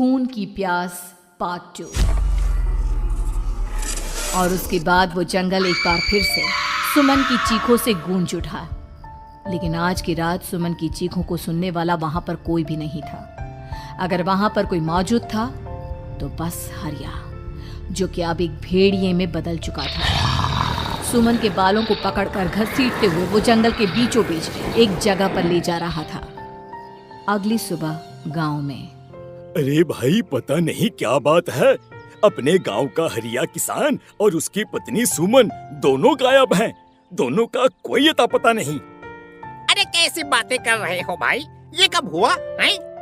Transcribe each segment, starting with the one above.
खून की प्यास पार्ट 2। और उसके बाद वो जंगल एक बार फिर से सुमन की चीखों से गूंज उठा। लेकिन आज की रात सुमन की चीखों को सुनने वाला वहां पर कोई भी नहीं था। अगर वहां पर कोई मौजूद था तो बस हरिया, जो कि अब एक भेड़िए में बदल चुका था। सुमन के बालों को पकड़कर घसीटते हुए वो जंगल के बीचों बीच एक जगह पर ले जा रहा था। अगली सुबह गांव में। अरे भाई, पता नहीं क्या बात है, अपने गांव का हरिया किसान और उसकी पत्नी सुमन दोनों गायब हैं। दोनों का कोई अता पता नहीं। अरे कैसी बातें कर रहे हो भाई, ये कब हुआ है?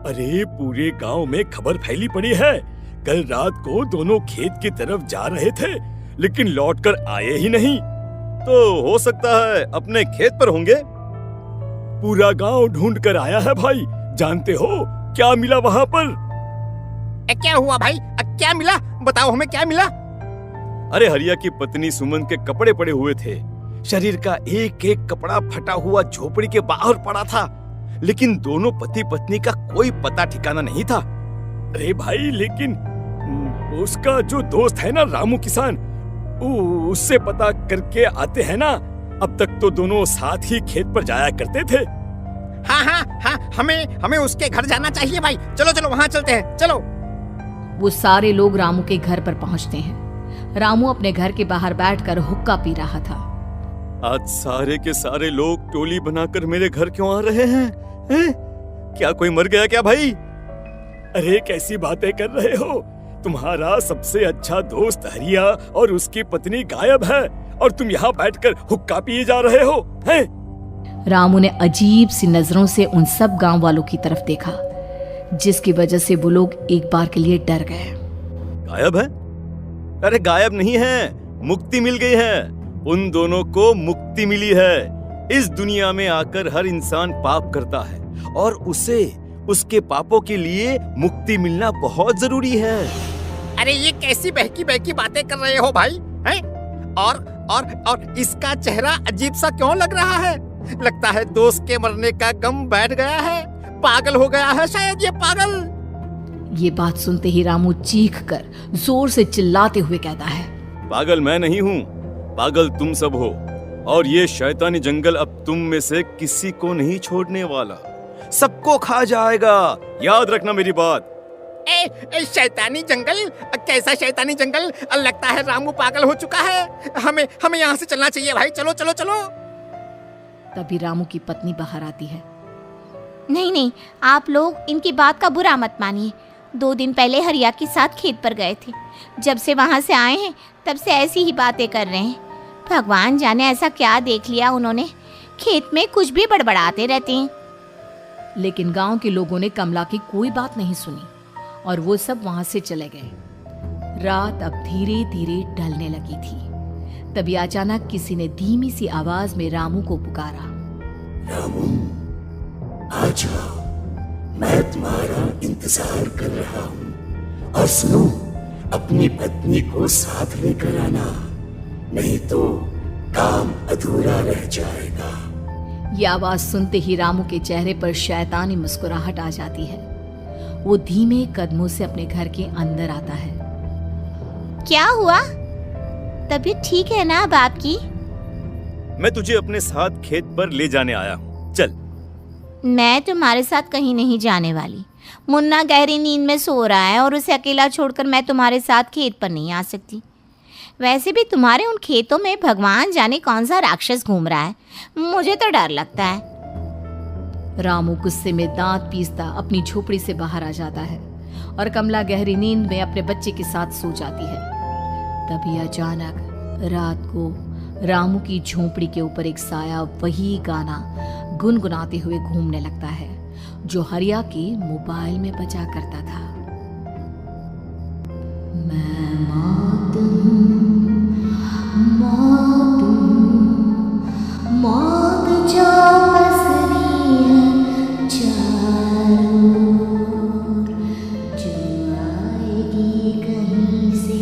अरे पूरे गांव में खबर फैली पड़ी है। कल रात को दोनों खेत की तरफ जा रहे थे, लेकिन लौटकर आए ही नहीं। तो हो सकता है अपने खेत पर होंगे। पूरा गांव ढूंढ कर आया है भाई। जानते हो क्या मिला वहां पर? क्या हुआ भाई, क्या मिला? बताओ हमें, क्या मिला? अरे हरिया की पत्नी सुमन के कपड़े पड़े हुए थे। शरीर का एक एक कपड़ा फटा हुआ झोपड़ी के बाहर पड़ा था, लेकिन दोनों पति पत्नी का कोई पता ठिकाना नहीं था। अरे भाई, लेकिन उसका जो दोस्त है ना रामू किसान, उससे पता करके आते हैं ना। अब तक तो दोनों साथ ही खेत पर जाया करते थे। हाँ, हमें उसके घर जाना चाहिए भाई। चलो वहाँ चलते हैं, चलो। वो सारे लोग रामू के घर पर पहुंचते हैं। रामू अपने घर के बाहर बैठकर हुक्का पी रहा था। आज सारे के सारे लोग टोली बनाकर मेरे घर क्यों आ रहे हैं? क्या कोई मर गया क्या भाई? अरे कैसी बातें कर रहे हो? तुम्हारा सबसे अच्छा दोस्त हरिया और उसकी पत्नी गायब है और तुम यहाँ बैठकर हुक्का पिए जा रहे हो, हैं? रामू ने अजीब सी नजरों से उन सब गांव वालों की तरफ देखा, जिसकी वजह से वो लोग एक बार के लिए डर गए। गायब है? अरे गायब नहीं है, मुक्ति मिल गई है। उन दोनों को मुक्ति मिली है। इस दुनिया में आकर हर इंसान पाप करता है और उसे उसके पापों के लिए मुक्ति मिलना बहुत जरूरी है। अरे ये कैसी बहकी बहकी बातें कर रहे हो भाई, हैं? और इसका चेहरा अजीब सा क्यों लग रहा है? लगता है दोस्त के मरने का गम बैठ गया है। पागल हो गया है शायद ये पागल। ये बात सुनते ही रामू चीख कर जोर से चिल्लाते हुए कहता है, पागल मैं नहीं हूँ, पागल तुम सब हो। और ये शैतानी जंगल अब तुम में से किसी को नहीं छोड़ने वाला, सबको खा जाएगा। याद रखना मेरी बात। शैतानी जंगल? कैसा शैतानी जंगल? लगता है रामू पागल हो चुका है। हमें यहाँ से चलना चाहिए भाई। चलो। तभी रामू की पत्नी बाहर आती है। नहीं, आप लोग इनकी बात का बुरा मत मानिए। 2 दिन पहले हरिया के साथ खेत पर गए थे। जब से वहाँ से आए हैं तब से ऐसी ही बातें कर रहे हैं। भगवान जाने ऐसा क्या देख लिया उन्होंने, खेत में कुछ भी बड़बड़ाते रहते हैं। लेकिन गांव के लोगों ने कमला की कोई बात नहीं सुनी और वो सब वहां से चले गए। रात अब धीरे धीरे ढलने लगी थी। तभी अचानक किसी ने धीमी सी आवाज में रामू को पुकारा। रामू, आ जाओ, मैं तुम्हारा इंतजार कर रहा हूँ। और सुनो, अपनी पत्नी को साथ लेकर आना, नहीं तो काम अधूरा रह जाएगा। ये आवाज सुनते ही रामू के चेहरे पर शैतानी मुस्कुराहट आ जाती है। वो धीमे कदमों से अपने घर के अंदर आता है। क्या हुआ? तबीयत ठीक है ना अब आपकी? मैं तुझे अपने साथ खेत पर ले जाने आया हूँ, चल। मैं तुम्हारे साथ कहीं नहीं जाने वाली। मुन्ना गहरी नींद में सो रहा है और उसे अकेला छोड़कर मैं तुम्हारे साथ खेत पर नहीं आ सकती। वैसे भी तुम्हारे उन खेतों में भगवान जाने कौन सा राक्षस घूम रहा है, मुझे तो डर लगता है। रामू गुस्से में दांत पीसता अपनी झोपड़ी से बाहर आ जाता है और कमला गहरी नींद में अपने बच्चे के साथ सो जाती है। तभी अचानक रात को रामू की झोपड़ी के ऊपर एक साया वही गाना गुनगुनाते हुए घूमने लगता है जो हरिया के मोबाइल में बजा करता था। मैं मौत जो पसरी है चारों ओर, जो आएगी कहीं से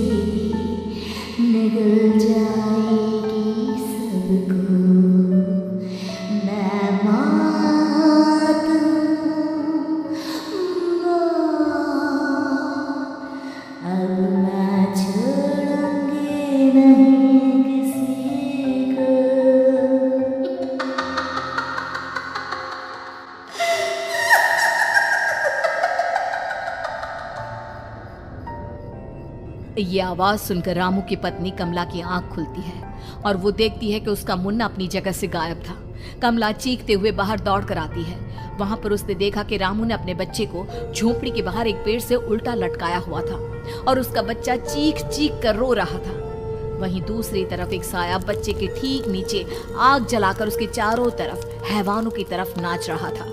निगल जाएगी सबको। मैं मौत ये आवाज सुनकर रामू की पत्नी कमला की आंख खुलती है और वो देखती है कि उसका मुन्ना अपनी जगह से गायब था। कमला चीखते हुए बाहर दौड़ कर आती है। वहां पर उसने देखा कि रामू ने अपने बच्चे को झोपड़ी के बाहर एक पेड़ से उल्टा लटकाया हुआ था और उसका बच्चा चीख चीख कर रो रहा था। वहीं दूसरी तरफ एक साया बच्चे के ठीक नीचे आग जलाकर उसके चारों तरफ हैवानों की तरफ नाच रहा था।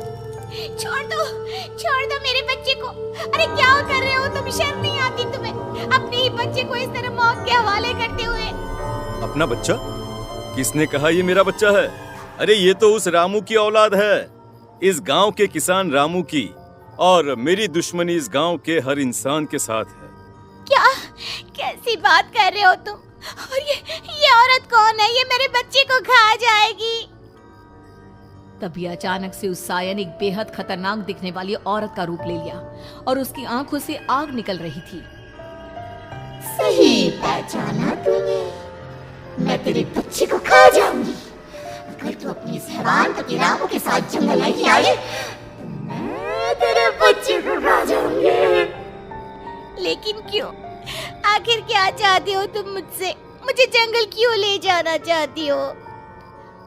छोड़ दो मेरे बच्चे को। अरे क्या कर रहे हो तुम? शर्म नहीं आती तुम्हें? अपने ही बच्चे को इस तरह मौत के हवाले करते हुए। अपना बच्चा? किसने कहा ये मेरा बच्चा है? अरे ये तो उस रामू की औलाद है, इस गांव के किसान रामू की, और मेरी दुश्मनी इस गांव के हर इंसान के साथ है। क्या? कैसी बात कर रहे हो तुम? और ये औरत कौन है? ये मेरे बच्चे को खा जाएगी। तभी अचानक से उस साया ने एक बेहद खतरनाक दिखने वाली औरत का रूप ले लिया और उसकी आंखों से आग निकल रही थी। सही पहचाना तूने, मैं तेरे बच्चे को खा जाऊंगी। अगर तू अपनी इस हैवान पति रामू के साथ जंगल नहीं आए, मैं तेरे बच्चे को खा जाऊंगी। लेकिन क्यों? आखिर क्या चाहते हो तुम मुझसे? मुझे जंगल क्यों ले जाना चाहती हो?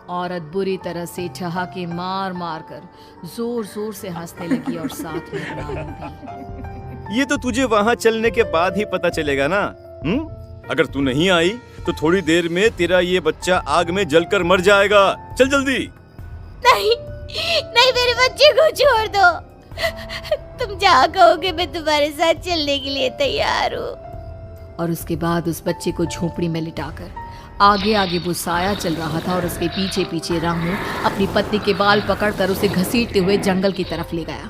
औरत बुरी तरह से ठहाके मार मार कर जोर जोर से हंसने लगी और साथ में रामू भी। ये तो तुझे वहाँ चलने के बाद ही पता चलेगा ना। अगर तू नहीं आई तो थोड़ी देर में तेरा ये बच्चा आग में जलकर मर जाएगा। चल जल्दी। नहीं, मेरे बच्चे को छोड़ दो। तुम जहाँ कहोगे मैं तुम्हारे साथ चलने के लिए तैयार हूँ। और उसके बाद उस बच्चे को झोपड़ी में लिटाकर आगे आगे वो साया चल रहा था और उसके पीछे पीछे रामू अपनी पत्नी के बाल पकड़कर उसे घसीटते हुए जंगल की तरफ ले गया।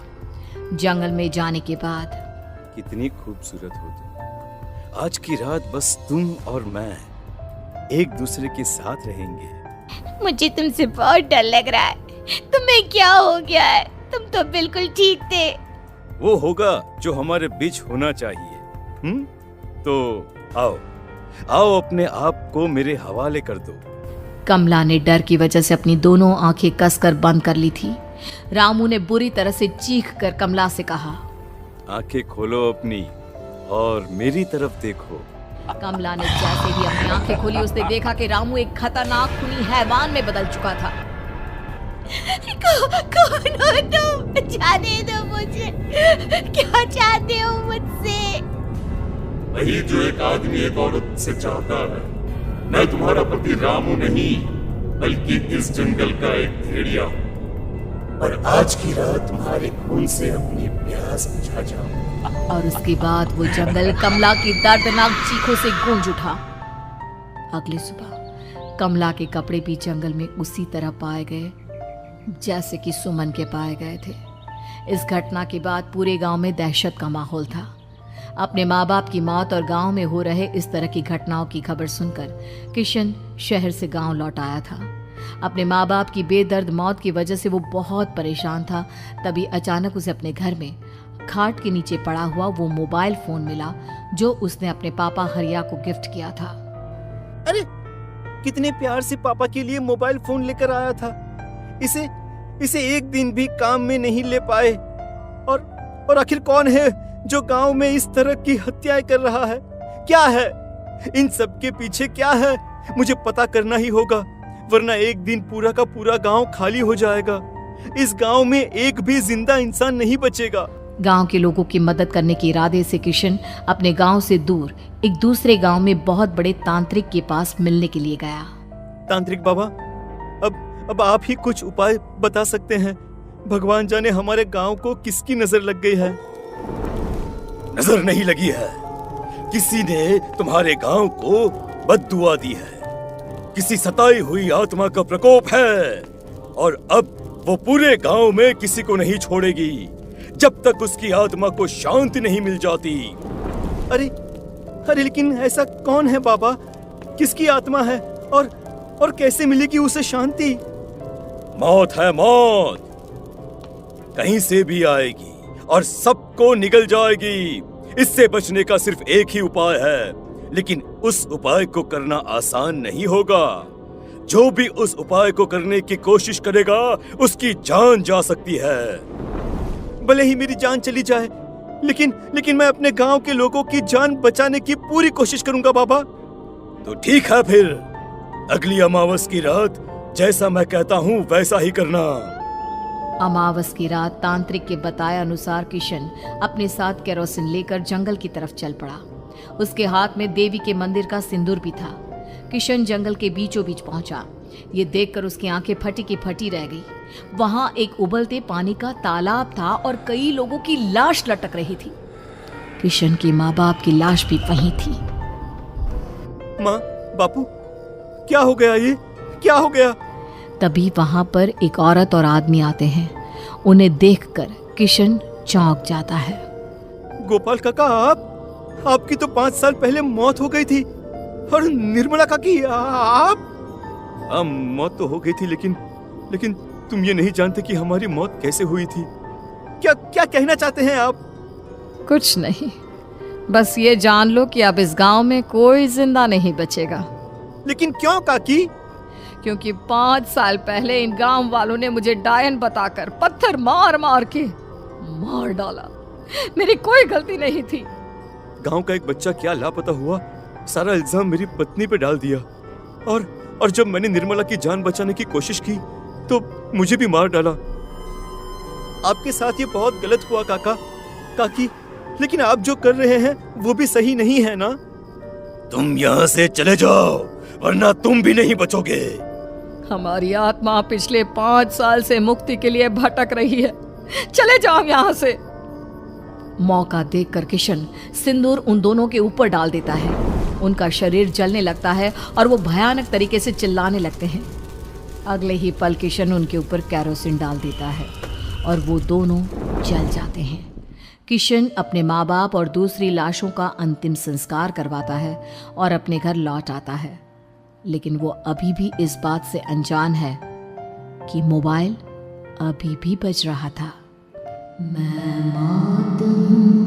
जंगल में जाने के बाद कितनी खूबसूरत हो तुम। आज की रात बस तुम और मैं एक दूसरे के साथ रहेंगे। मुझे तुमसे बहुत डर लग रहा है। तुम्हें क्या हो गया है? तुम तो बिल्कुल ठीक थे। वो होगा जो हमारे बीच होना चाहिए। तो आओ अपने आप को मेरे हवाले कर दो। कमला ने डर की वजह से अपनी दोनों आंखें कसकर बंद कर ली थी। रामू ने बुरी तरह से चीख कर कमला से कहा, आंखें खोलो अपनी और मेरी तरफ देखो। कमला ने जैसे ही अपनी आंखें खोली उसने देखा कि रामू एक खतरनाक खूनी हैवान में बदल चुका था। कौन हो तुम? जाने दो मुझे। क्या चाहते हो मुझसे? वही जो एक आदमी एक औरत से चाहता है। मैं तुम्हारा पति रामू नहीं, बल्कि इस जंगल का एक भेड़िया हूँ, और आज की रात तुम्हारे खून से अपनी प्यास बुझा जाऊं। और उसके बाद वो जंगल कमला की दर्दनाक चीखों से गूंज उठा। अगली सुबह कमला के कपड़े भी जंगल में उसी तरह पाए गए जैसे कि सुमन के पाए गए थे। इस घटना के बाद पूरे गांव में दहशत का माहौल था। अपने माँ बाप की मौत और गांव में हो रहे इस तरह की घटनाओं की खबर सुनकर किशन शहर से गांव लौट आया था। अपने माँ बाप की बेदर्द मौत की वजह से वो बहुत परेशान था। तभी अचानक उसे अपने घर में खाट के नीचे पड़ा हुआ वो मोबाइल फोन मिला जो उसने अपने पापा हरिया को गिफ्ट किया था। अरे कितने प्यार से पापा के लिए मोबाइल फोन लेकर आया था। इसे एक दिन भी काम में नहीं ले पाए। और आखिर कौन है जो गांव में इस तरह की हत्याएं कर रहा है? क्या है इन सब के पीछे? क्या है? मुझे पता करना ही होगा, वरना एक दिन पूरा का पूरा गांव खाली हो जाएगा। इस गांव में एक भी जिंदा इंसान नहीं बचेगा। गांव के लोगों की मदद करने के इरादे से किशन अपने गांव से दूर एक दूसरे गांव में बहुत बड़े तांत्रिक के पास मिलने के लिए गया। तांत्रिक बाबा, अब आप ही कुछ उपाय बता सकते हैं। भगवान जाने हमारे गांव को किसकी नजर लग गई है। नजर नहीं लगी है, किसी ने तुम्हारे गांव को बद्दुआ दी है। किसी सताई हुई आत्मा का प्रकोप है और अब वो पूरे गांव में किसी को नहीं छोड़ेगी जब तक उसकी आत्मा को शांति नहीं मिल जाती। अरे लेकिन ऐसा कौन है बाबा? किसकी आत्मा है और कैसे मिलेगी उसे शांति? मौत है मौत, कहीं से भी आएगी और सबको निगल जाएगी। इससे बचने का सिर्फ एक ही उपाय है, लेकिन उस उपाय को करना आसान नहीं होगा। जो भी उस उपाय को करने की कोशिश करेगा उसकी जान जा सकती है। भले ही मेरी जान चली जाए, लेकिन मैं अपने गांव के लोगों की जान बचाने की पूरी कोशिश करूंगा बाबा। तो ठीक है फिर, अगली अमावस की रात जैसा मैं कहता हूँ वैसा ही करना। अमावस की रात तांत्रिक के बताए अनुसार किशन अपने साथ केरोसिन लेकर जंगल की तरफ चल पड़ा। उसके हाथ में देवी के मंदिर का सिंदूर भी था। किशन जंगल के बीचों बीच पहुंचा। ये देखकर उसकी आंखें फटी की फटी रह गई। वहां एक उबलते पानी का तालाब था और कई लोगों की लाश लटक रही थी। किशन के माँ बाप की लाश भी वहीं थी। माँ, बापू, क्या हो गया? ये क्या हो गया? तभी वहां पर एक औरत और आदमी आते हैं। उन्हें देखकर किशन चौंक जाता है। गोपाल काका, आपकी तो 5 साल पहले मौत हो गई थी। और निर्मला काकी, आप? हाँ, मौत तो हो गई थी, लेकिन तुम ये नहीं जानते कि हमारी मौत कैसे हुई थी। क्या कहना चाहते हैं आप? कुछ नहीं, बस ये जान लो कि अब इस गांव में कोई जिंदा नहीं बचेगा। लेकिन क्यों काकी? क्योंकि 5 साल पहले इन गांव वालों ने मुझे डायन बताकर पत्थर मार मार के मार डाला। मेरी कोई गलती नहीं थी। गांव का एक बच्चा क्या लापता हुआ, सारा इल्जाम मेरी पत्नी पे डाल दिया। और जब मैंने निर्मला की जान बचाने की कोशिश की तो मुझे भी मार डाला। आपके साथ ये बहुत गलत हुआ काकी, लेकिन आप जो कर रहे हैं वो भी सही नहीं है ना? तुम यहाँ से चले जाओ, वरना तुम भी नहीं बचोगे। हमारी आत्मा पिछले 5 साल से मुक्ति के लिए भटक रही है। चले जाओ यहाँ से। मौका देखकर किशन सिंदूर उन दोनों के ऊपर डाल देता है। उनका शरीर जलने लगता है और वो भयानक तरीके से चिल्लाने लगते हैं। अगले ही पल किशन उनके ऊपर केरोसिन डाल देता है और वो दोनों जल जाते हैं। किशन अपने माँ बाप और दूसरी लाशों का अंतिम संस्कार करवाता है और अपने घर लौट आता है। लेकिन वो अभी भी इस बात से अनजान है कि मोबाइल अभी भी बज रहा था। मैं मौत हूँ।